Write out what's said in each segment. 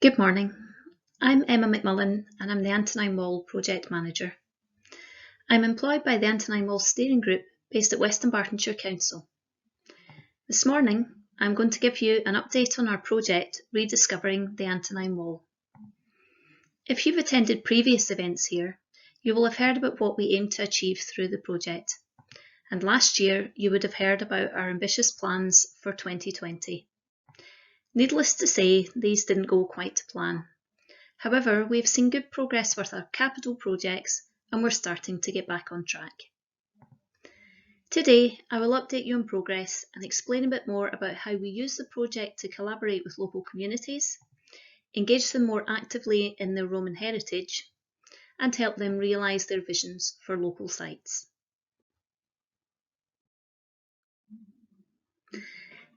Good morning. I'm Emma McMullen and I'm the Antonine Wall Project Manager. I'm employed by the Antonine Wall Steering Group based at West Dunbartonshire Council. This morning I'm going to give you an update on our project Rediscovering the Antonine Wall. If you've attended previous events here, you will have heard about what we aim to achieve through the project. And last year you would have heard about our ambitious plans for 2020. Needless to say, these didn't go quite to plan. However, we've seen good progress with our capital projects and we're starting to get back on track. Today, I will update you on progress and explain a bit more about how we use the project to collaborate with local communities, engage them more actively in their Roman heritage, and help them realise their visions for local sites.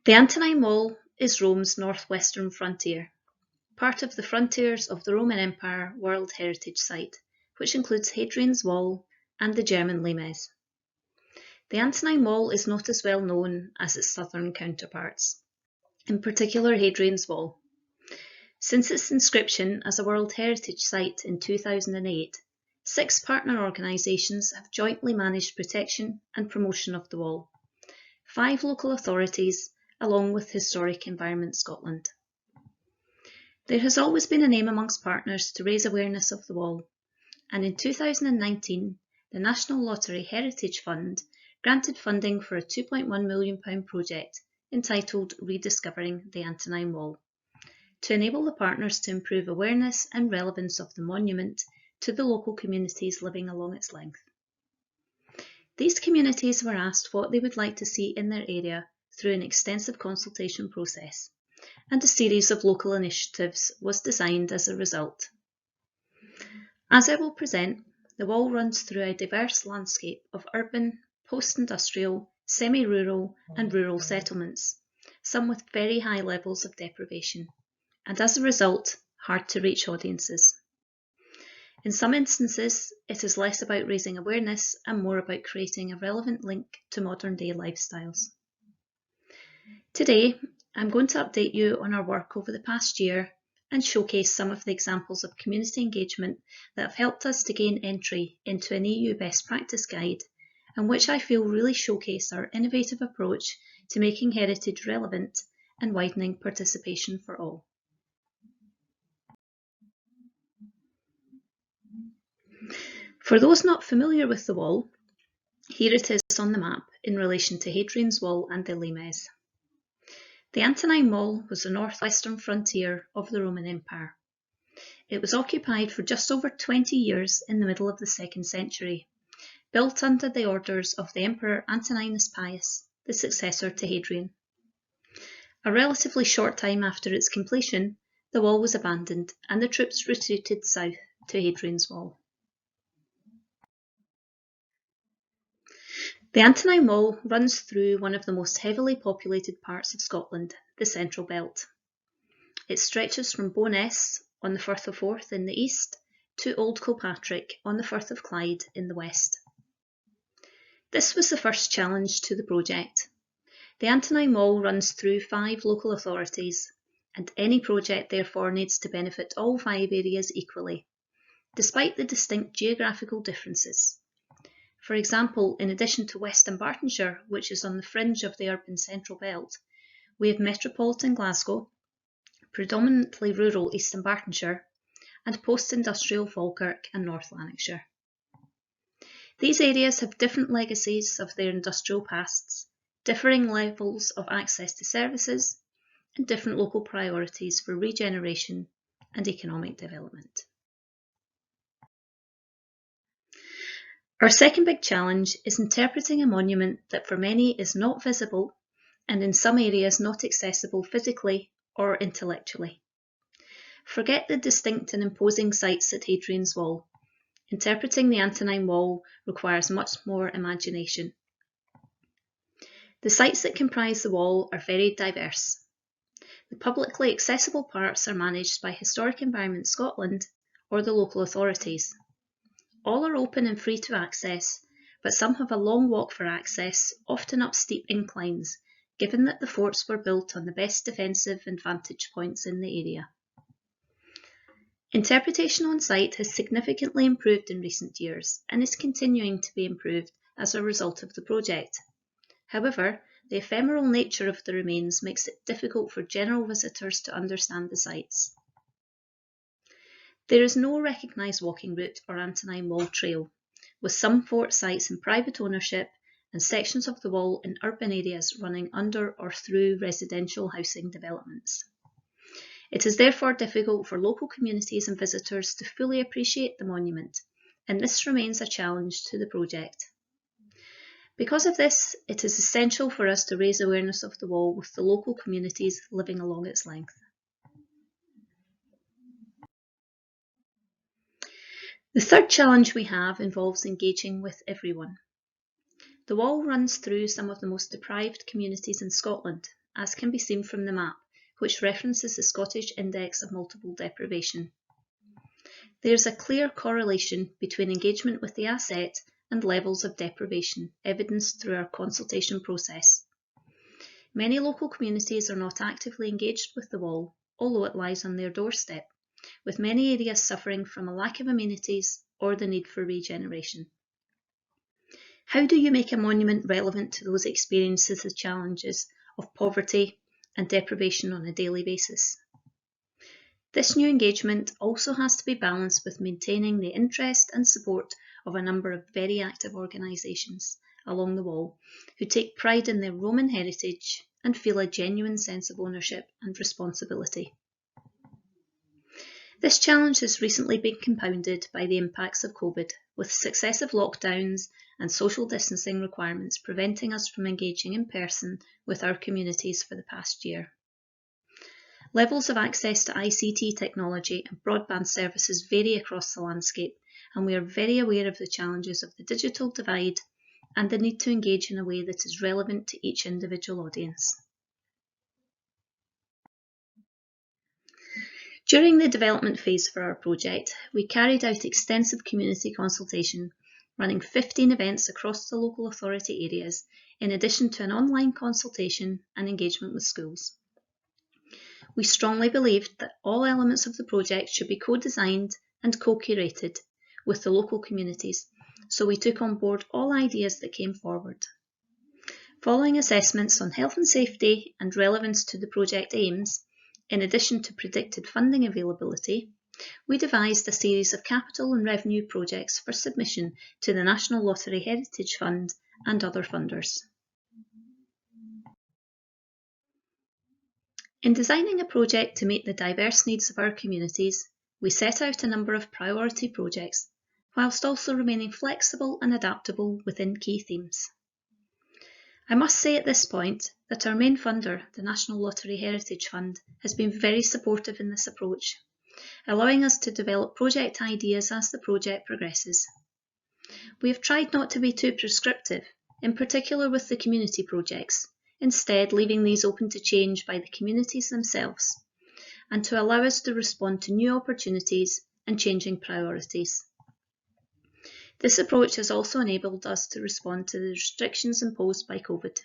The Antonine Wall is Rome's northwestern frontier, part of the Frontiers of the Roman Empire World Heritage Site, which includes Hadrian's Wall and the German limes. The Antonine Wall is not as well known as its southern counterparts, in particular Hadrian's Wall. Since its inscription as a World Heritage Site in 2008, 6 partner organisations have jointly managed protection and promotion of the wall, 5 local authorities along with Historic Environment Scotland. There has always been an aim amongst partners to raise awareness of the wall, and in 2019 the National Lottery Heritage Fund granted funding for a £2.1 million project entitled Rediscovering the Antonine Wall, to enable the partners to improve awareness and relevance of the monument to the local communities living along its length. These communities were asked what they would like to see in their area through an extensive consultation process, and a series of local initiatives was designed as a result. As I will present, the wall runs through a diverse landscape of urban, post-industrial, semi-rural and rural settlements, some with very high levels of deprivation, and as a result, hard to reach audiences. In some instances, it is less about raising awareness and more about creating a relevant link to modern day lifestyles. Today, I'm going to update you on our work over the past year and showcase some of the examples of community engagement that have helped us to gain entry into an EU best practice guide, and which I feel really showcase our innovative approach to making heritage relevant and widening participation for all. For those not familiar with the wall, here it is on the map in relation to Hadrian's Wall and the limes. The Antonine Wall was the northwestern frontier of the Roman Empire. It was occupied for just over 20 years in the middle of the 2nd century, built under the orders of the Emperor Antoninus Pius, the successor to Hadrian. A relatively short time after its completion, the wall was abandoned and the troops retreated south to Hadrian's Wall. The Antonine Wall runs through one of the most heavily populated parts of Scotland, the Central Belt. It stretches from Bo'ness on the Firth of Forth in the east to Old Kilpatrick on the Firth of Clyde in the west. This was the first challenge to the project. The Antonine Wall runs through 5 local authorities, and any project therefore needs to benefit all 5 areas equally, despite the distinct geographical differences. For example, in addition to West Dunbartonshire, which is on the fringe of the urban Central Belt, we have metropolitan Glasgow, predominantly rural East Dunbartonshire, and post-industrial Falkirk and North Lanarkshire. These areas have different legacies of their industrial pasts, differing levels of access to services, and different local priorities for regeneration and economic development. Our second big challenge is interpreting a monument that for many is not visible and in some areas not accessible physically or intellectually. Forget the distinct and imposing sites at Hadrian's Wall. Interpreting the Antonine Wall requires much more imagination. The sites that comprise the wall are very diverse. The publicly accessible parts are managed by Historic Environment Scotland or the local authorities. All are open and free to access, but some have a long walk for access, often up steep inclines, given that the forts were built on the best defensive and vantage points in the area. Interpretation on site has significantly improved in recent years and is continuing to be improved as a result of the project. However, the ephemeral nature of the remains makes it difficult for general visitors to understand the sites. There is no recognised walking route or Antonine Wall trail, with some fort sites in private ownership and sections of the wall in urban areas running under or through residential housing developments. It is therefore difficult for local communities and visitors to fully appreciate the monument, and this remains a challenge to the project. Because of this, it is essential for us to raise awareness of the wall with the local communities living along its length. The third challenge we have involves engaging with everyone. The wall runs through some of the most deprived communities in Scotland, as can be seen from the map, which references the Scottish Index of Multiple Deprivation. There is a clear correlation between engagement with the asset and levels of deprivation, evidenced through our consultation process. Many local communities are not actively engaged with the wall, although it lies on their doorstep, with many areas suffering from a lack of amenities or the need for regeneration. How do you make a monument relevant to those experiencing the challenges of poverty and deprivation on a daily basis? This new engagement also has to be balanced with maintaining the interest and support of a number of very active organisations along the wall who take pride in their Roman heritage and feel a genuine sense of ownership and responsibility. This challenge has recently been compounded by the impacts of COVID, with successive lockdowns and social distancing requirements preventing us from engaging in person with our communities for the past year. Levels of access to ICT technology and broadband services vary across the landscape, and we are very aware of the challenges of the digital divide and the need to engage in a way that is relevant to each individual audience. During the development phase for our project, we carried out extensive community consultation, running 15 events across the local authority areas, in addition to an online consultation and engagement with schools. We strongly believed that all elements of the project should be co-designed and co-curated with the local communities, so we took on board all ideas that came forward. Following assessments on health and safety and relevance to the project aims, in addition to predicted funding availability, we devised a series of capital and revenue projects for submission to the National Lottery Heritage Fund and other funders. In designing a project to meet the diverse needs of our communities, we set out a number of priority projects, whilst also remaining flexible and adaptable within key themes. I must say at this point that our main funder, the National Lottery Heritage Fund, has been very supportive in this approach, allowing us to develop project ideas as the project progresses. We have tried not to be too prescriptive, in particular with the community projects, instead leaving these open to change by the communities themselves, and to allow us to respond to new opportunities and changing priorities. This approach has also enabled us to respond to the restrictions imposed by COVID.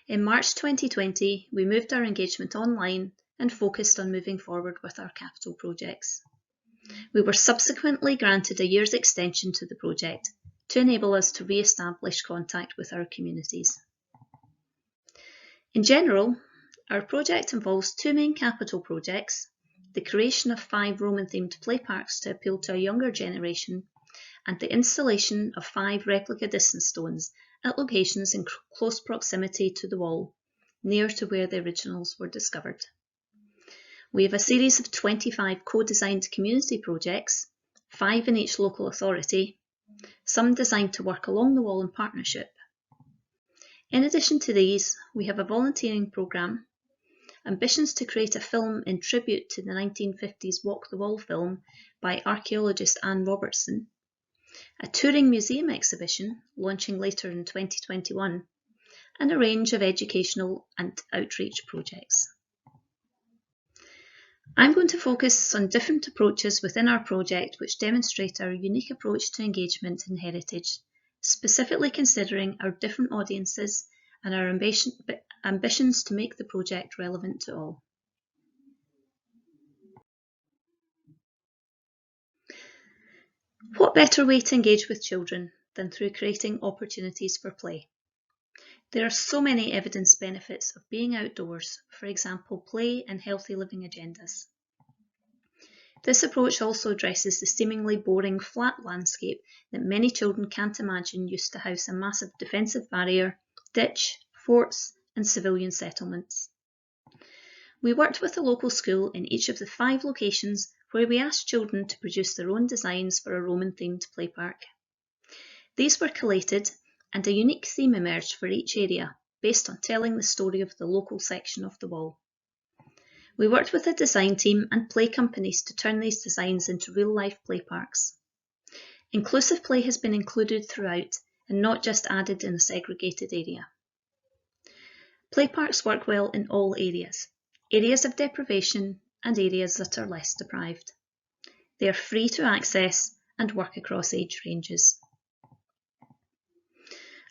In March 2020, we moved our engagement online and focused on moving forward with our capital projects. We were subsequently granted a year's extension to the project to enable us to re-establish contact with our communities. In general, our project involves two main capital projects: the creation of 5 Roman-themed playparks to appeal to a younger generation, and the installation of 5 replica distance stones at locations in close proximity to the wall, near to where the originals were discovered. We have a series of 25 co-designed community projects, 5 in each local authority, some designed to work along the wall in partnership. In addition to these, we have a volunteering programme, ambitions to create a film in tribute to the 1950s Walk the Wall film by archaeologist Anne Robertson, a touring museum exhibition launching later in 2021, and a range of educational and outreach projects. I'm going to focus on different approaches within our project which demonstrate our unique approach to engagement in heritage, specifically considering our different audiences and our ambitions to make the project relevant to all. What better way to engage with children than through creating opportunities for play? There are so many evidence benefits of being outdoors, for example, play and healthy living agendas. This approach also addresses the seemingly boring flat landscape that many children can't imagine used to house a massive defensive barrier, ditch, forts, and civilian settlements. We worked with a local school in each of the 5 locations where we asked children to produce their own designs for a Roman-themed play park. These were collated, and a unique theme emerged for each area, based on telling the story of the local section of the wall. We worked with a design team and play companies to turn these designs into real-life play parks. Inclusive play has been included throughout and not just added in a segregated area. Play parks work well in all areas of deprivation and areas that are less deprived. They are free to access and work across age ranges.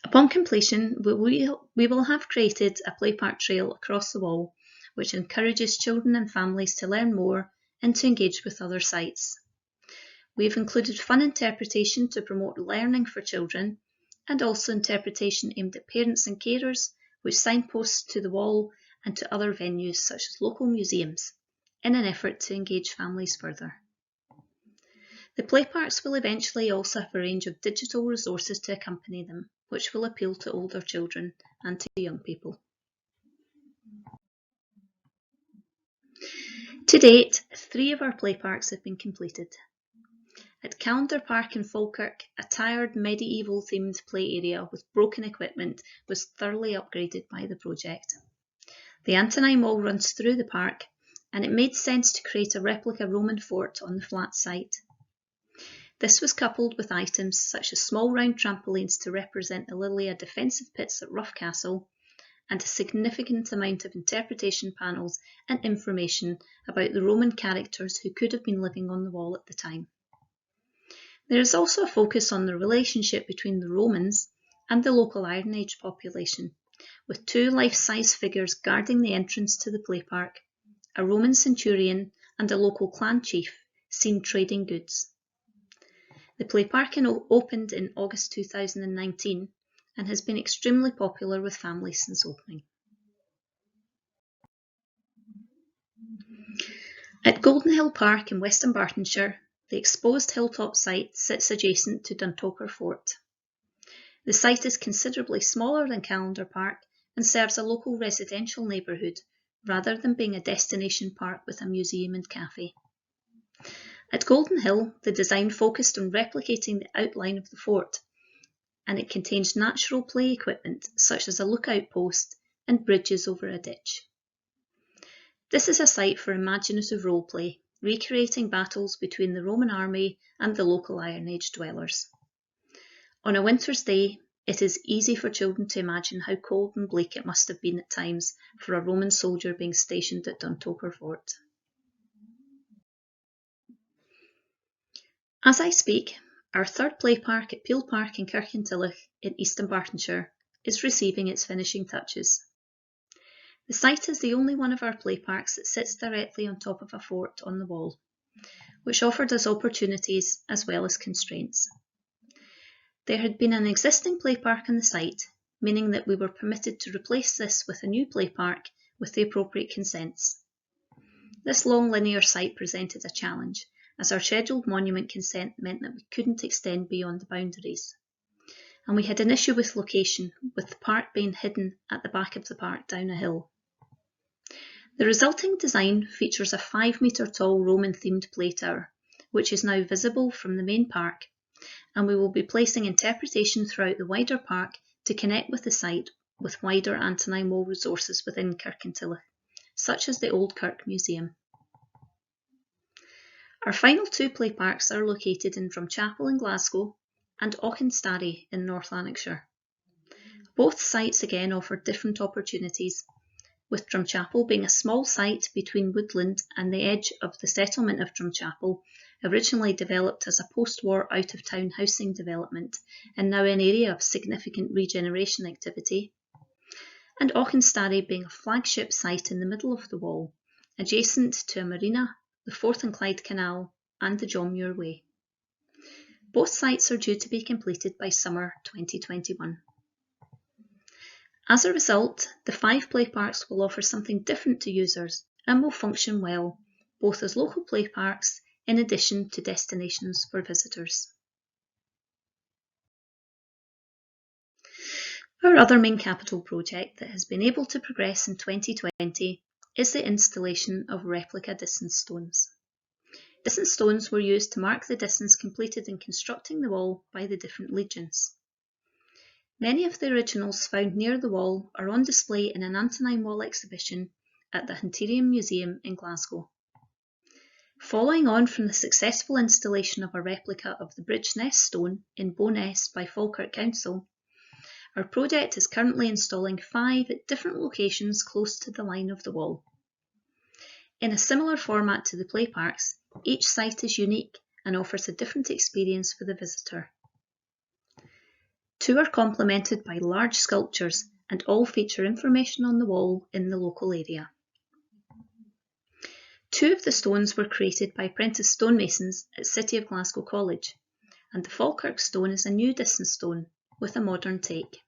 Upon completion, we will have created a play park trail across the wall, which encourages children and families to learn more and to engage with other sites. We have included fun interpretation to promote learning for children, and also interpretation aimed at parents and carers, which signposts to the wall and to other venues such as local museums, in an effort to engage families further. The play parks will eventually also have a range of digital resources to accompany them, which will appeal to older children and to young people. To date, 3 of our play parks have been completed. At CALLENDAR Park in Falkirk, a tired medieval-themed play area with broken equipment was thoroughly upgraded by the project. The Antonine Wall runs through the park, and it made sense to create a replica Roman fort on the flat site. This was coupled with items such as small round trampolines to represent the Lilia defensive pits at Rough Castle, and a significant amount of interpretation panels and information about the Roman characters who could have been living on the wall at the time. There is also a focus on the relationship between the Romans and the local Iron Age population, with 2 life-size figures guarding the entrance to the play park, a Roman centurion and a local clan chief seen trading goods. The play park opened in August 2019 and has been extremely popular with families since opening. At Goldenhill Park in West Dunbartonshire, the exposed hilltop site sits adjacent to Duntoker Fort. The site is considerably smaller than CALLENDAR Park and serves a local residential neighbourhood rather than being a destination park with a museum and cafe. At Goldenhill, the design focused on replicating the outline of the fort, and it contains natural play equipment such as a lookout post and bridges over a ditch. This is a site for imaginative role play, recreating battles between the Roman army and the local Iron Age dwellers. On a winter's day, it is easy for children to imagine how cold and bleak it must have been at times for a Roman soldier being stationed at Duntoker Fort. As I speak, our 3rd play park at Peel Park in Kirkintilloch in East Dunbartonshire is receiving its finishing touches. The site is the only one of our play parks that sits directly on top of a fort on the wall, which offered us opportunities as well as constraints. There had been an existing play park on the site, meaning that we were permitted to replace this with a new play park with the appropriate consents. This long linear site presented a challenge, as our scheduled monument consent meant that we couldn't extend beyond the boundaries. And we had an issue with location, with the park being hidden at the back of the park down a hill. The resulting design features a 5-metre tall Roman-themed play tower, which is now visible from the main park, and we will be placing interpretation throughout the wider park to connect with the site with wider Antonine Wall resources within Kirkintilloch, such as the Old Kirk Museum. Our final 2 play parks are located in Drumchapel in Glasgow and Auchenstary in North Lanarkshire. Both sites again offer different opportunities, with Drumchapel being a small site between woodland and the edge of the settlement of Drumchapel, originally developed as a post-war out-of-town housing development and now an area of significant regeneration activity, and Auchenstary being a flagship site in the middle of the wall, adjacent to a marina, the Forth and Clyde Canal and the John Muir Way. Both sites are due to be completed by summer 2021. As a result, the 5 play parks will offer something different to users and will function well, both as local play parks in addition to destinations for visitors. Our other main capital project that has been able to progress in 2020 is the installation of replica distance stones. Distance stones were used to mark the distance completed in constructing the wall by the different legions. Many of the originals found near the wall are on display in an Antonine Wall exhibition at the Hadrian Museum in Glasgow. Following on from the successful installation of a replica of the Bridge Nest stone in Bo'ness by Falkirk Council, our project is currently installing 5 at different locations close to the line of the wall. In a similar format to the play parks, each site is unique and offers a different experience for the visitor. 2 are complemented by large sculptures and all feature information on the wall in the local area. 2 of the stones were created by apprentice stonemasons at City of Glasgow College, and the Falkirk stone is a new distance stone with a modern take.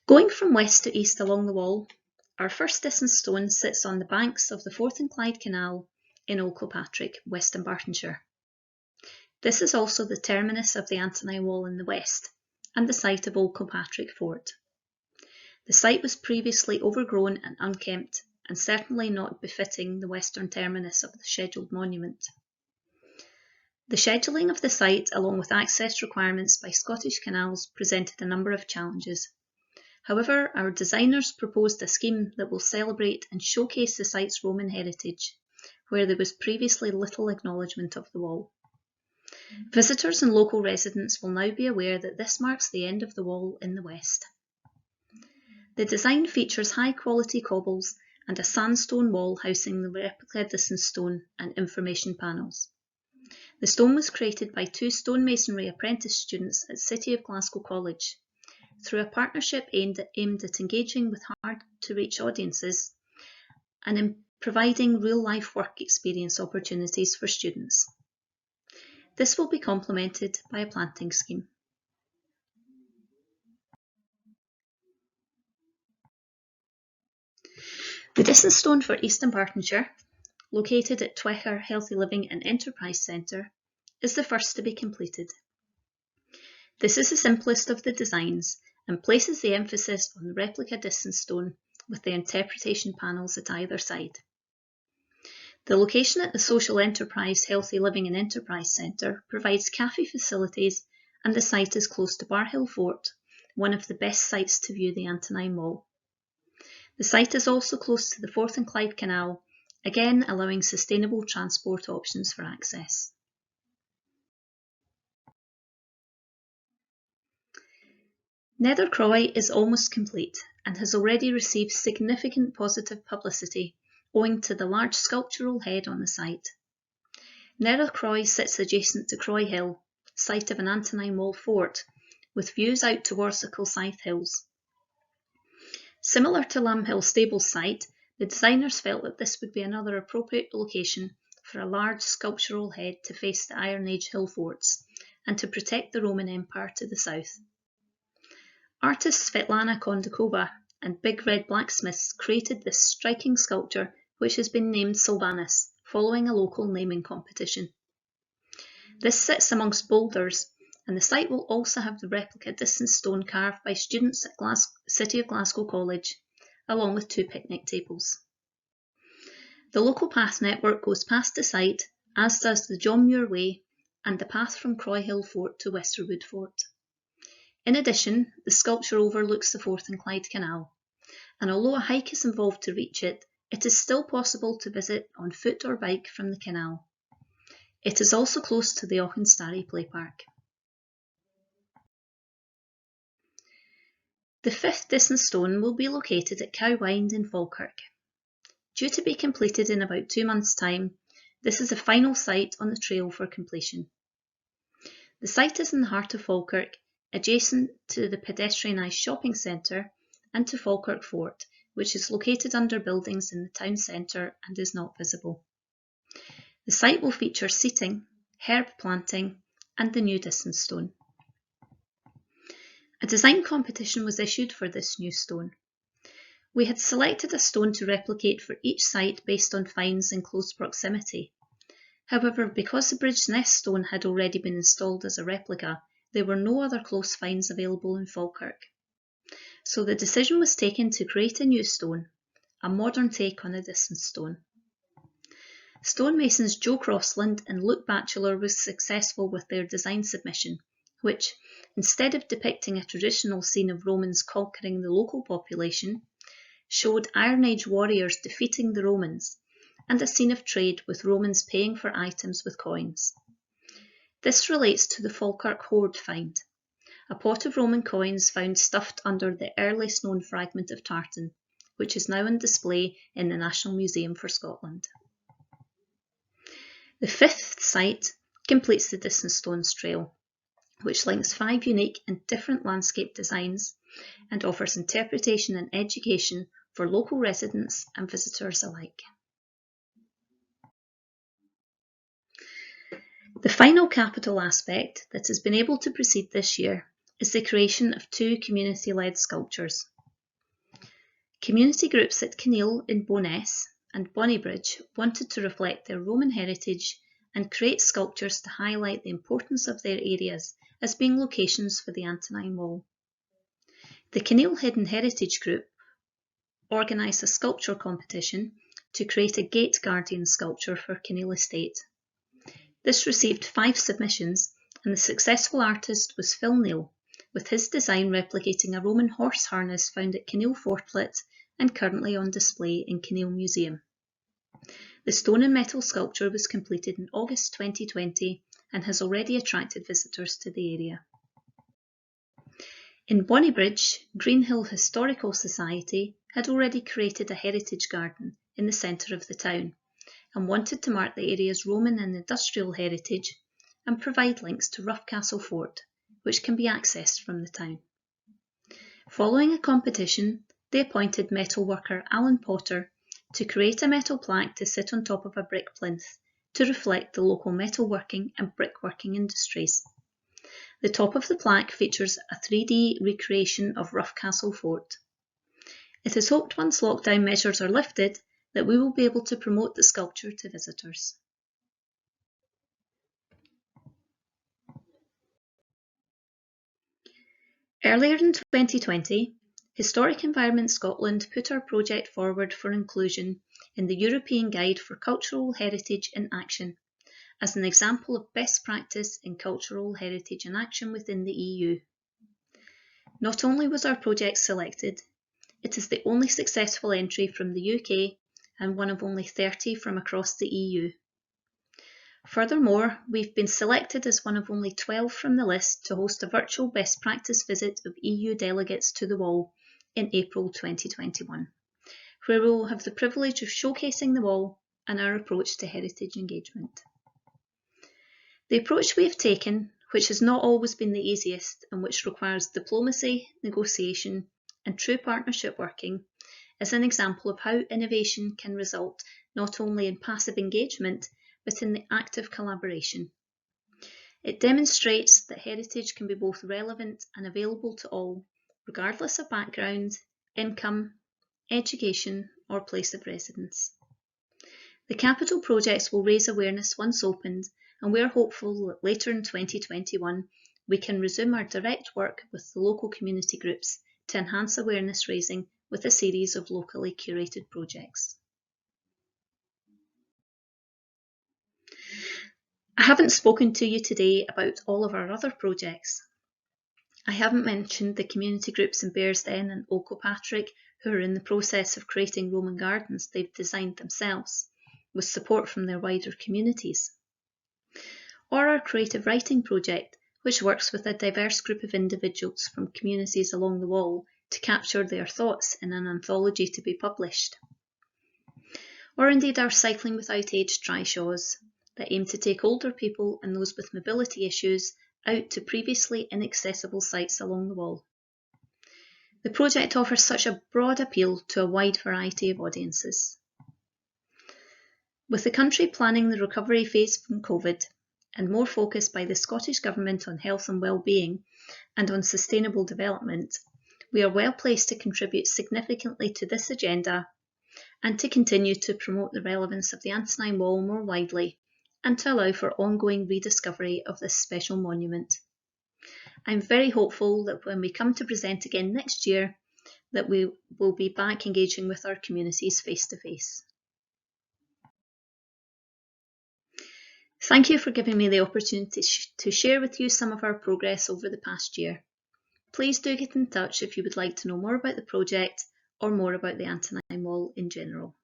Going from west to east along the wall, our first distance stone sits on the banks of the Forth and Clyde Canal in PORTPATRICK, West Dunbartonshire. This is also the terminus of the Antonine Wall in the west and the site of Old Kilpatrick Fort. The site was previously overgrown and unkempt and certainly not befitting the western terminus of the scheduled monument. The scheduling of the site along with access requirements by Scottish Canals presented a number of challenges. However, our designers proposed a scheme that will celebrate and showcase the site's Roman heritage, where there was previously little acknowledgement of the wall. Visitors and local residents will now be aware that this marks the end of the wall in the west. The design features high-quality cobbles and a sandstone wall housing the replica distance stone and information panels. The stone was created by 2 stonemasonry apprentice students at City of Glasgow College, through a partnership aimed at engaging with hard-to-reach audiences and in providing real-life work experience opportunities for students. This will be complemented by a planting scheme. The distance stone for East Dunbartonshire, located at Twecher Healthy Living and Enterprise Centre, is the first to be completed. This is the simplest of the designs and places the emphasis on the replica distance stone with the interpretation panels at either side. The location at the Social Enterprise Healthy Living and Enterprise Centre provides cafe facilities, and the site is close to LAMBHILL Fort, one of the best sites to view the Antonine Wall. The site is also close to the Forth and Clyde Canal, again allowing sustainable transport options for access. Nether Croy is almost complete and has already received significant positive publicity owing to the large sculptural head on the site. Nether Croy sits adjacent to Croy Hill, site of an Antonine Wall fort, with views out towards the Kilsyth Hills. Similar to LAMBHILL Stables site, the designers felt that this would be another appropriate location for a large sculptural head to face the Iron Age hill forts and to protect the Roman Empire to the south. Artists Svetlana Kondakova and Big Red Blacksmiths created this striking sculpture, which has been named Sylvanus, following a local naming competition. This sits amongst boulders, and the site will also have the replica distance stone carved by students at City of Glasgow College, along with 2 picnic tables. The local path network goes past the site, as does the John Muir Way and the path from Croy Hill Fort to Westerwood Fort. In addition, the sculpture overlooks the Forth and Clyde Canal, and although a hike is involved to reach it, it is still possible to visit on foot or bike from the canal. It is also close to the Auchenstary Playpark. The 5th distance stone will be located at Cowwind in Falkirk. Due to be completed in about 2 months' time, this is the final site on the trail for completion. The site is in the heart of Falkirk, adjacent to the pedestrianised shopping centre and to Falkirk Fort, which is located under buildings in the town centre and is not visible. The site will feature seating, herb planting and the new distance stone. A design competition was issued for this new stone. We had selected a stone to replicate for each site based on finds in close proximity. However, because the Bridge Nest stone had already been installed as a replica, there were no other close finds available in Falkirk. So the decision was taken to create a new stone, a modern take on a distance stone. Stonemasons Joe Crossland and Luke Batchelor were successful with their design submission, which, instead of depicting a traditional scene of Romans conquering the local population, showed Iron Age warriors defeating the Romans, and a scene of trade with Romans paying for items with coins. This relates to the Falkirk hoard find, a pot of Roman coins found stuffed under the earliest known fragment of tartan, which is now on display in the National Museum for Scotland. The fifth site completes the Distance Stones Trail, which links 5 unique and different landscape designs and offers interpretation and education for local residents and visitors alike. The final capital aspect that has been able to proceed this year is the creation of 2 community-led sculptures. Community groups at Kinneil in Bo'ness and Bonnybridge wanted to reflect their Roman heritage and create sculptures to highlight the importance of their areas as being locations for the Antonine Wall. The Kinneil Hidden Heritage Group organised a sculpture competition to create a gate guardian sculpture for Kinneil Estate. This received 5 submissions, and the successful artist was Phil Neal, with his design replicating a Roman horse harness found at Kinneil Fortlet and currently on display in Kinneil Museum. The stone and metal sculpture was completed in August 2020 and has already attracted visitors to the area. In Bonnybridge, Greenhill Historical Society had already created a heritage garden in the centre of the town and wanted to mark the area's Roman and industrial heritage and provide links to Roughcastle Fort, which can be accessed from the town. Following a competition, they appointed metalworker Alan Potter to create a metal plaque to sit on top of a brick plinth to reflect the local metalworking and brickworking industries. The top of the plaque features a 3D recreation of Roughcastle Fort. It is hoped once lockdown measures are lifted that we will be able to promote the sculpture to visitors. Earlier in 2020, Historic Environment Scotland put our project forward for inclusion in the European Guide for Cultural Heritage in Action as an example of best practice in cultural heritage in action within the EU. Not only was our project selected, it is the only successful entry from the UK and one of only 30 from across the EU. Furthermore, we've been selected as one of only 12 from the list to host a virtual best practice visit of EU delegates to the Wall in April 2021, where we will have the privilege of showcasing the Wall and our approach to heritage engagement. The approach we have taken, which has not always been the easiest and which requires diplomacy, negotiation and true partnership working, is an example of how innovation can result not only in passive engagement but in the active collaboration. It demonstrates that heritage can be both relevant and available to all, regardless of background, income, education or place of residence. The capital projects will raise awareness once opened, and we are hopeful that later in 2021 we can resume our direct work with the local community groups to enhance awareness raising with a series of locally curated projects. I haven't spoken to you today about all of our other projects. I haven't mentioned the community groups in Bearsden and PORTPATRICK who are in the process of creating Roman gardens they've designed themselves, with support from their wider communities. Or our creative writing project, which works with a diverse group of individuals from communities along the Wall to capture their thoughts in an anthology to be published. Or indeed our Cycling Without Age trishaws, that aim to take older people and those with mobility issues out to previously inaccessible sites along the Wall. The project offers such a broad appeal to a wide variety of audiences. With the country planning the recovery phase from COVID and more focus by the Scottish Government on health and well-being and on sustainable development, we are well placed to contribute significantly to this agenda and to continue to promote the relevance of the Antonine Wall more widely and to allow for ongoing rediscovery of this special monument. I'm very hopeful that when we come to present again next year, that we will be back engaging with our communities face to face. Thank you for giving me the opportunity to share with you some of our progress over the past year. Please do get in touch if you would like to know more about the project or more about the Antonine Wall in general.